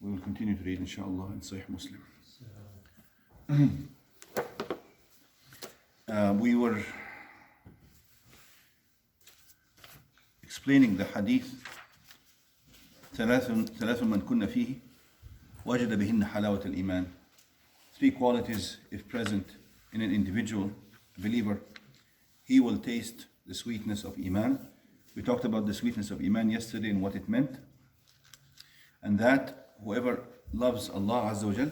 We will continue to read inshallah in Sahih Muslim. We were explaining the hadith ثلاث من كن فيه وجد بهن حلاوة الإيمان. 3 qualities, if present in an individual believer, he will taste the sweetness of Iman. We talked about the sweetness of Iman yesterday and what it meant. And that whoever loves Allah Azza wa Jal,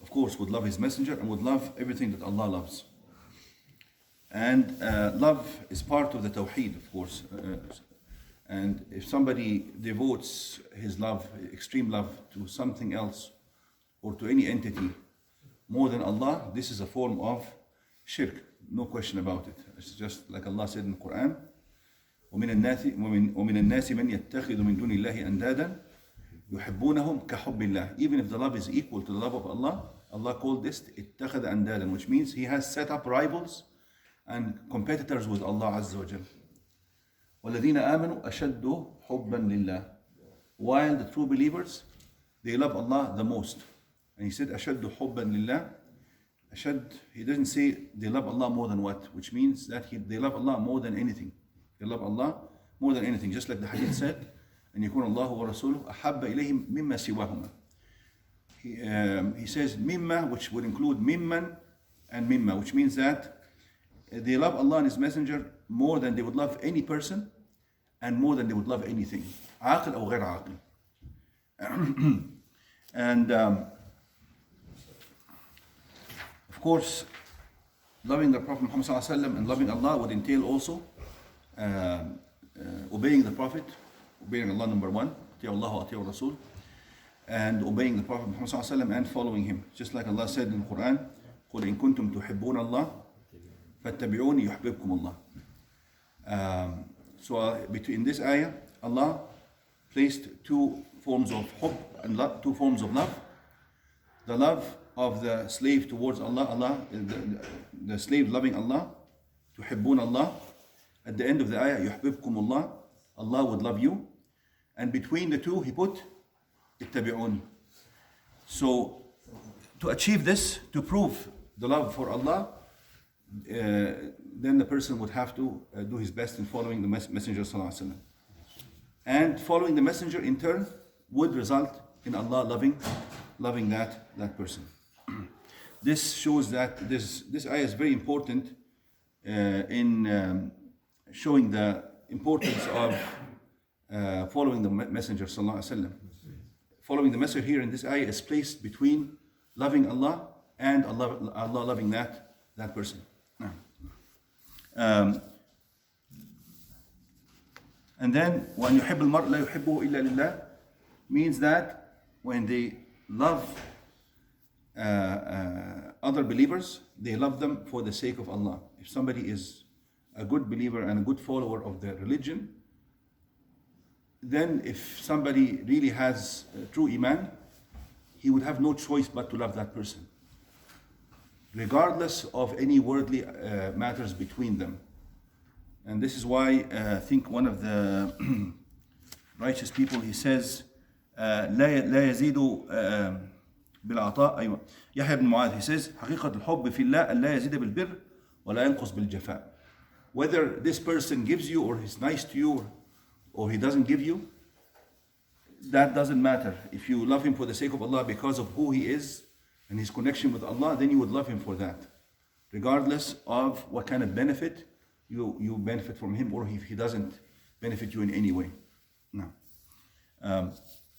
of course, would love His Messenger and would love everything that Allah loves. And love is part of the Tawheed, of course. And if somebody devotes his love, extreme love, to something else or to any entity more than Allah, this is a form of shirk, no question about it. It's just like Allah said in the Quran, وَمِنَ النَّاسِ مَنْ يَتَّخِذُ مِن دُونِ اللَّهِ أَنْدَادًا يُحِبُّونَهُم كَحُبِّ اللَّهِ. Even if the love is equal to the love of Allah, Allah called this اتَّخَذَ أَنْدَادًا, which means he has set up rivals and competitors with Allah Azza wa Jal. وَالَّذِينَ آمَنُوا أَشَدُّ حُبًّا لِلَّهِ. While the true believers, they love Allah the most. And he said أَشَدُّ حُبًّا لِلَّهِ. Ashad, he doesn't say they love Allah more than what, which means that they love Allah more than anything. They love Allah more than anything, just like the hadith said, أن يكون الله ورسوله أحب إليهم مما سواهما. He says mimma, which would include mimman and mimma, which means that they love Allah and His Messenger more than they would love any person and more than they would love anything. عاقل أو غير عاقل. And of course, loving the Prophet Muhammad ﷺ and loving Allah would entail also obeying the Prophet, obeying Allah number 1, أطيعوا الله وأطيعوا الرسول, and obeying the Prophet Muhammad ﷺ and following him. Just like Allah said in the Quran, قُلْ إِن كُنتُمْ تُحِبُّونَ اللَّهَ فَاتَّبِعُونِ يُحْبِبْكُمُ اللَّهُ. So in this ayah, Allah placed 2 forms of hub and love, 2 forms of love. The love of the slave towards Allah, the slave loving Allah, تُحِبُّونَ Allah. At the end of the ayah, يُحْبِبْكُمُ اللَّهُ, Allah would love you. And between the 2, he put اتَّبِعُونِ. So to achieve this, to prove the love for Allah, then the person would have to do his best in following the Messenger ﷺ. And following the Messenger in turn would result in Allah loving that person. This shows that this ayah is very important in showing the importance of following the Messenger ﷺ. Following the Messenger here in this ayah is placed between loving Allah and Allah loving that person. And then وَأَنْ يُحِبُّ الْمَرْءَ لَا يُحِبُّهُ إِلَّا لِلَّهِ means that when they love other believers, they love them for the sake of Allah. If somebody is a good believer and a good follower of the religion, then if somebody really has true Iman, he would have no choice but to love that person, regardless of any worldly matters between them. And this is why I think one of the righteous people, he says, لا يزيد بالعطاء. أيوة. يحيى بن معاذ, he says, حقيقة الحب في الله أن لا يزيد بالبر ولا ينقص بالجفاء. Whether this person gives you or he's nice to you or he doesn't give you, that doesn't matter. If you love him for the sake of Allah because of who he is and his connection with Allah, then you would love him for that, regardless of what kind of benefit you benefit from him or if he doesn't benefit you in any way. No.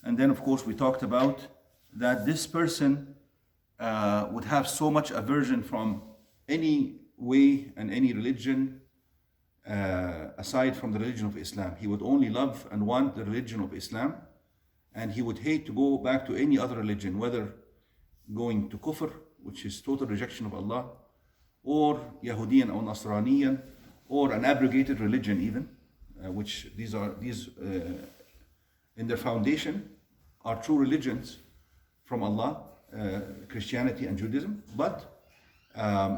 And then of course we talked about that this person would have so much aversion from any way and any religion aside from the religion of Islam. He would only love and want the religion of Islam, and he would hate to go back to any other religion, whether going to kufr, which is total rejection of Allah, or Yahudiyan or Nasraniyan, or an abrogated religion even, which these in their foundation are true religions from Allah, Christianity and Judaism, but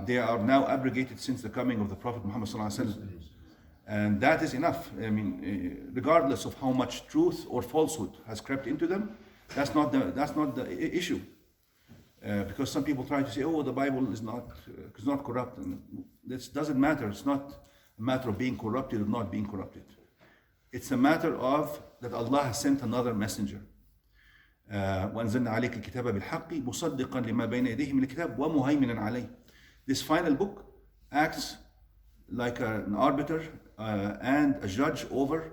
they are now abrogated since the coming of the Prophet Muhammad ﷺ. And that is enough. I mean, regardless of how much truth or falsehood has crept into them, That's not the issue. Because some people try to say, oh, the Bible is not corrupt. And this doesn't matter. It's not a matter of being corrupted or not being corrupted. It's a matter of that Allah has sent another messenger. وأنزلنا عليك الكتاب بالحق مصدقا لما بين يديه من الكتاب ومهيمنا عليه. This final book acts like an arbiter and a judge over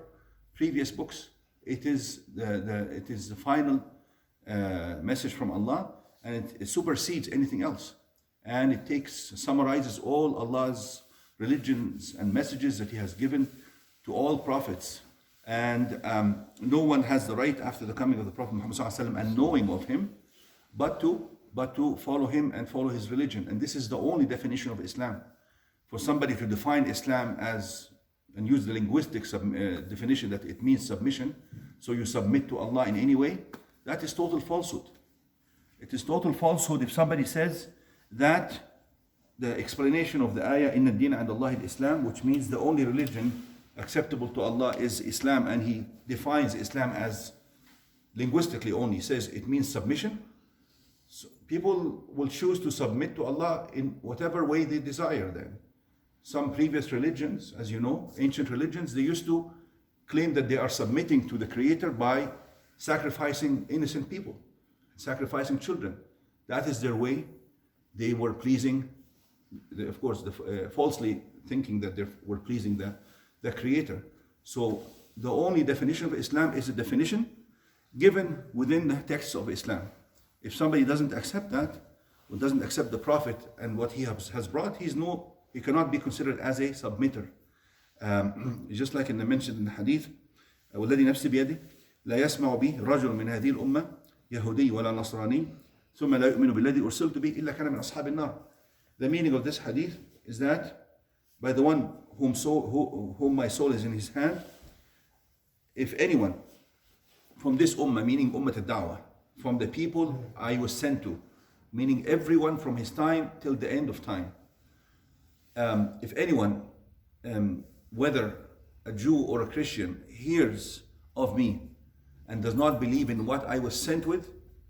previous books. It is the final message from Allah, and it supersedes anything else. And it summarizes all Allah's religions and messages that He has given to all prophets. And no one has the right after the coming of the Prophet Muhammad ﷺ and knowing of him, but to follow him and follow his religion. And this is the only definition of Islam. For somebody to define Islam as, and use the linguistic definition that it means submission, so you submit to Allah in any way, that is total falsehood. It is total falsehood if somebody says that the explanation of the ayah, Inna ad-dina 'inda Allahi al-Islam, which means the only religion acceptable to Allah is Islam, and he defines Islam as linguistically only, says it means submission. So people will choose to submit to Allah in whatever way they desire then. Some previous religions, as you know, ancient religions, they used to claim that they are submitting to the Creator by sacrificing innocent people, sacrificing children. That is their way. They were pleasing, of course, falsely thinking that they were pleasing the Creator. So the only definition of Islam is a definition given within the text of Islam. If somebody doesn't accept that, or doesn't accept the Prophet and what he has brought, he cannot be considered as a submitter. Just like mentioned in the Hadith, والذي نفسي بيده لا يسمع به رجل من هذه الأمة يهودي ولا نصراني ثم لا يؤمن بالذي أرسلت به إلا كان من أصحاب النار. The meaning of this hadith is that by the one whom my soul is in his hand, if anyone from this ummah, meaning ummat al-da'wah, from the people I was sent to, meaning everyone from his time till the end of time, if anyone, whether a Jew or a Christian, hears of me and does not believe in what I was sent with,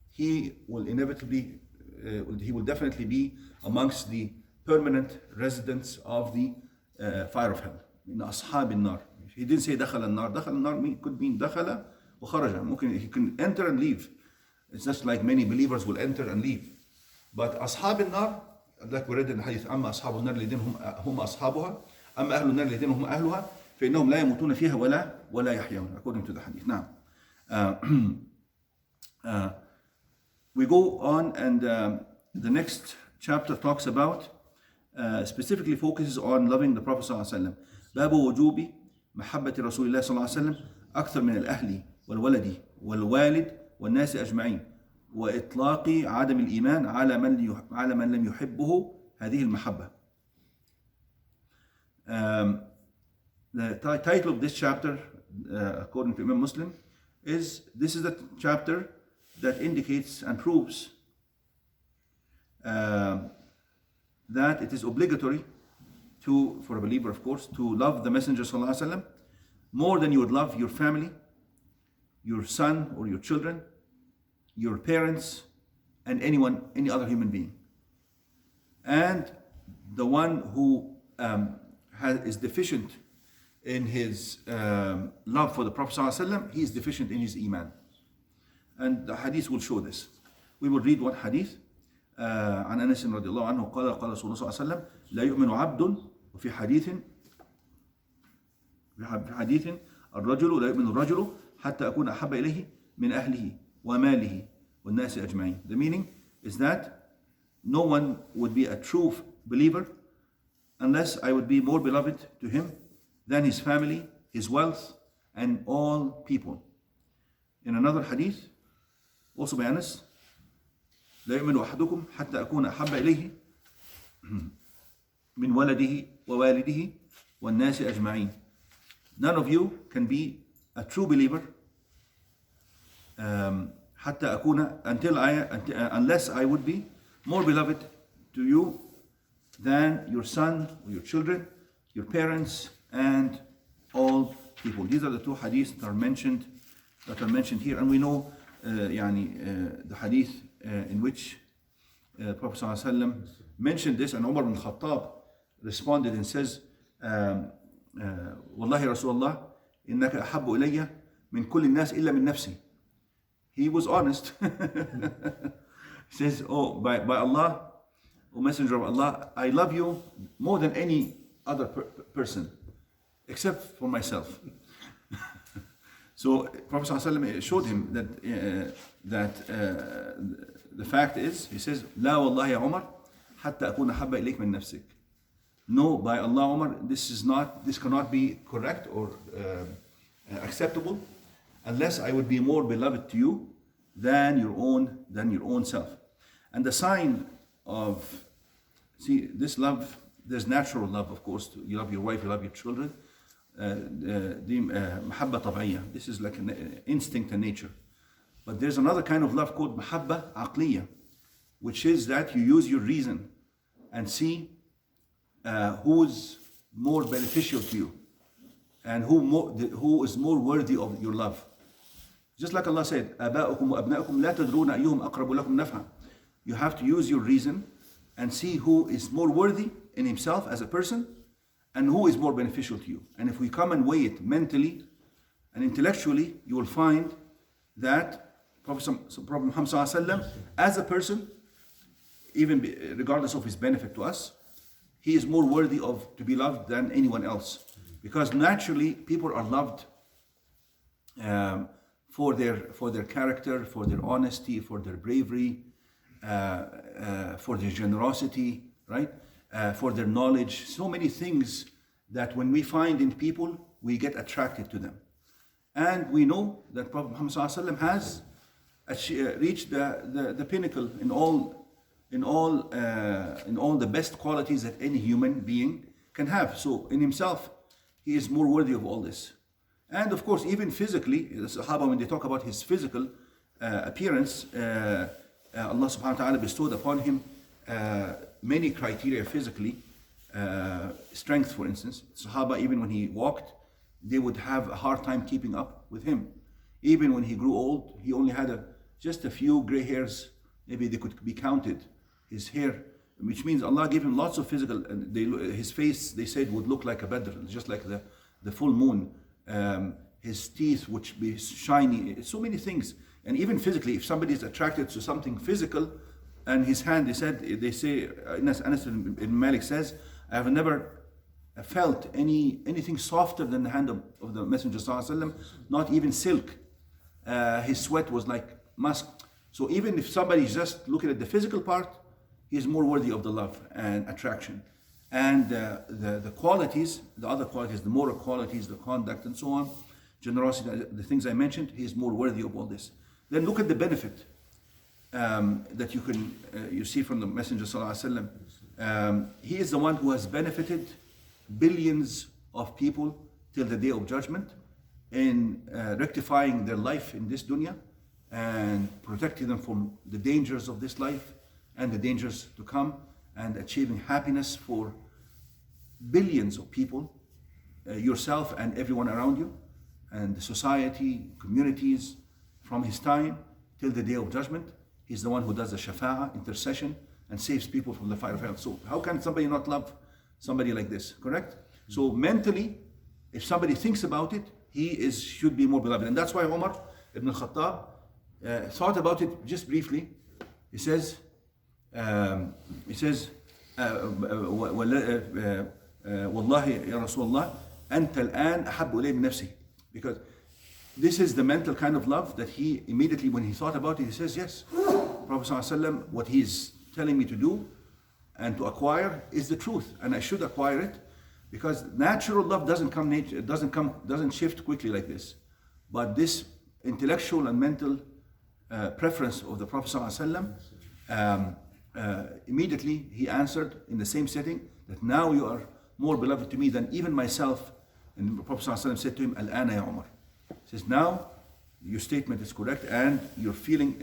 he will definitely be amongst the permanent residents of the fire of hell. In أصحاب النار. He didn't say دخل النار. دخل النار could mean دخل وخرج. He can enter and leave. It's just like many believers will enter and leave. But أصحاب النار, like we read in the hadith, أما أصحاب النار الذين هم أصحابها أما أهل النار الذين هم أهلها فإنهم لا يموتون فيها ولا يحيون, according to the hadith. Now, we go on, and the next chapter talks about, specifically focuses on loving the Prophet صلى الله عليه وسلم. باب وجوب محبة رسول الله صلى الله عليه وسلم أكثر من الأهل والولد والوالد والناس أجمعين وإطلاق عدم الإيمان على من لم يحبه هذه المحبة. The title of this chapter, according to Imam Muslim, is the chapter that indicates and proves that it is obligatory for a believer, of course, to love the Messenger sallallahu alaihi wasallam more than you would love your family, your son or your children, your parents, and any other human being. And the one who is deficient in his love for the Prophet ﷺ, he is deficient in his Iman. And the hadith will show this. We will read one hadith. عن أنس رضي الله عنه قال قال رسول الله صلى الله عليه وسلم لا يؤمن عبد وفي حديث الرجل لا يؤمن الرجل حتى أكون أحب إليه من أهله وماله والناس أجمعين. The meaning is that no one would be a true believer unless I would be more beloved to him than his family, his wealth, and all people. In another hadith, also by Anas, لا يؤمن أحدكم حتى أكون أحب إليه من ولده ووالده والناس أجمعين. None of you can be a true believer حتى أكون unless I would be more beloved to you than your son or your children, your parents, and all people. These are the two hadiths that are mentioned here, and we know the hadith in which Prophet ﷺ mentioned this, and Umar ibn Khattab responded and says, Wallahi Rasulullah, innaka ahabbu ilayya min kulli nas illa min nafsi. He was honest. He says, oh, by Allah, O Messenger of Allah, I love you more than any other person, except for myself. So Prophet ﷺ showed him that the fact is, he says, La wallahi ya Umar, hatta akuna habba ilayk min nafsik. No, by Allah, Umar, this cannot be correct or acceptable unless I would be more beloved to you than your own self. And the sign of, see, this love, there's natural love, of course. You love your wife, you love your children. Mahabba tab'iyya. This is like an instinct and nature. But there's another kind of love called mahabba aqliyya, which is that you use your reason and see who's more beneficial to you and who is more worthy of your love. Just like Allah said, آباؤكم وأبناؤكم لا تدرون أيهم أقرب لكم نفعا. You have to use your reason and see who is more worthy in himself as a person and who is more beneficial to you. And if we come and weigh it mentally and intellectually, you will find that Prophet Muhammad ﷺ, as a person, even regardless of his benefit to us, he is more worthy to be loved than anyone else. Because naturally, people are loved for their character, for their honesty, for their bravery, for their generosity, right? For their knowledge. So many things that when we find in people, we get attracted to them. And we know that Prophet Muhammad ﷺ has reached the pinnacle in all the best qualities that any human being can have. So in himself, he is more worthy of all this. And of course, even physically, the Sahaba, when they talk about his physical appearance, Allah subhanahu wa ta'ala bestowed upon him many criteria physically. Strength, for instance. Sahaba, even when he walked, they would have a hard time keeping up with him. Even when he grew old, he only had just a few gray hairs. Maybe they could be counted. His hair, which means Allah gave him lots of physical. His face, they said, would look like a Badr, just like the full moon. His teeth would be shiny. So many things. And even physically, if somebody is attracted to something physical, and his hand, they say, Anas ibn Malik says, I have never felt anything softer than the hand of the Messenger ﷺ, not even silk. His sweat was like musk. So even if somebody is just looking at the physical part, he is more worthy of the love and attraction. And the qualities, the other qualities, the moral qualities, the conduct and so on, generosity, the things I mentioned, he is more worthy of all this. Then look at the benefit that you see from the Messenger ﷺ. He is the one who has benefited billions of people till the day of judgment in rectifying their life in this dunya and protecting them from the dangers of this life and the dangers to come, and achieving happiness for billions of people, yourself and everyone around you, and the society, communities, from his time till the day of judgment. He's the one who does the shafa'ah, intercession, and saves people from the fire of hell. So how can somebody not love somebody like this, correct? So mentally, if somebody thinks about it, he should be more beloved. And that's why Umar ibn Khattab thought about it just briefly. He says, Wallahi ya Rasulullah, anta al-an ahabbu ilayya min nafsi. Because this is the mental kind of love that he immediately, when he thought about it, he says, yes, Prophet ﷺ, what he's telling me to do and to acquire is the truth, and I should acquire it, because natural love doesn't shift quickly like this. But this intellectual and mental preference of the Prophet ﷺ, immediately he answered in the same setting that now you are more beloved to me than even myself. And the Prophet ﷺ said to him, Al-ana ya Umar. He says, now your statement is correct, and your feeling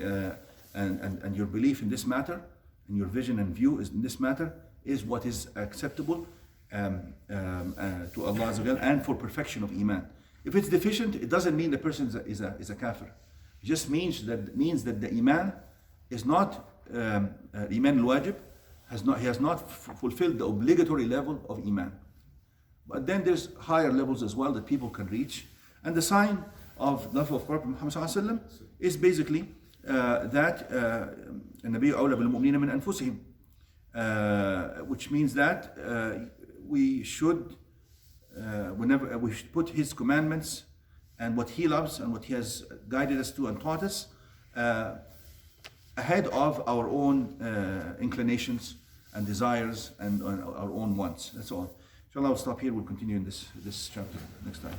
and your belief in this matter, and your vision and view in this matter is what is acceptable to Allah Azza wa Jal, and for perfection of Iman. If it's deficient, it doesn't mean the person is a kafir. It just means that the Iman is not Iman al-Wajib, he has not fulfilled the obligatory level of Iman. But then there's higher levels as well that people can reach. And the sign of love of Prophet Muhammad ﷺ is basically that النبي أولى بالمؤمنين من أنفسهم, which means that we should whenever we should put his commandments and what he loves and what he has guided us to and taught us ahead of our own inclinations and desires and our own wants. That's all. Inshallah, we'll stop here. We'll continue in this chapter next time.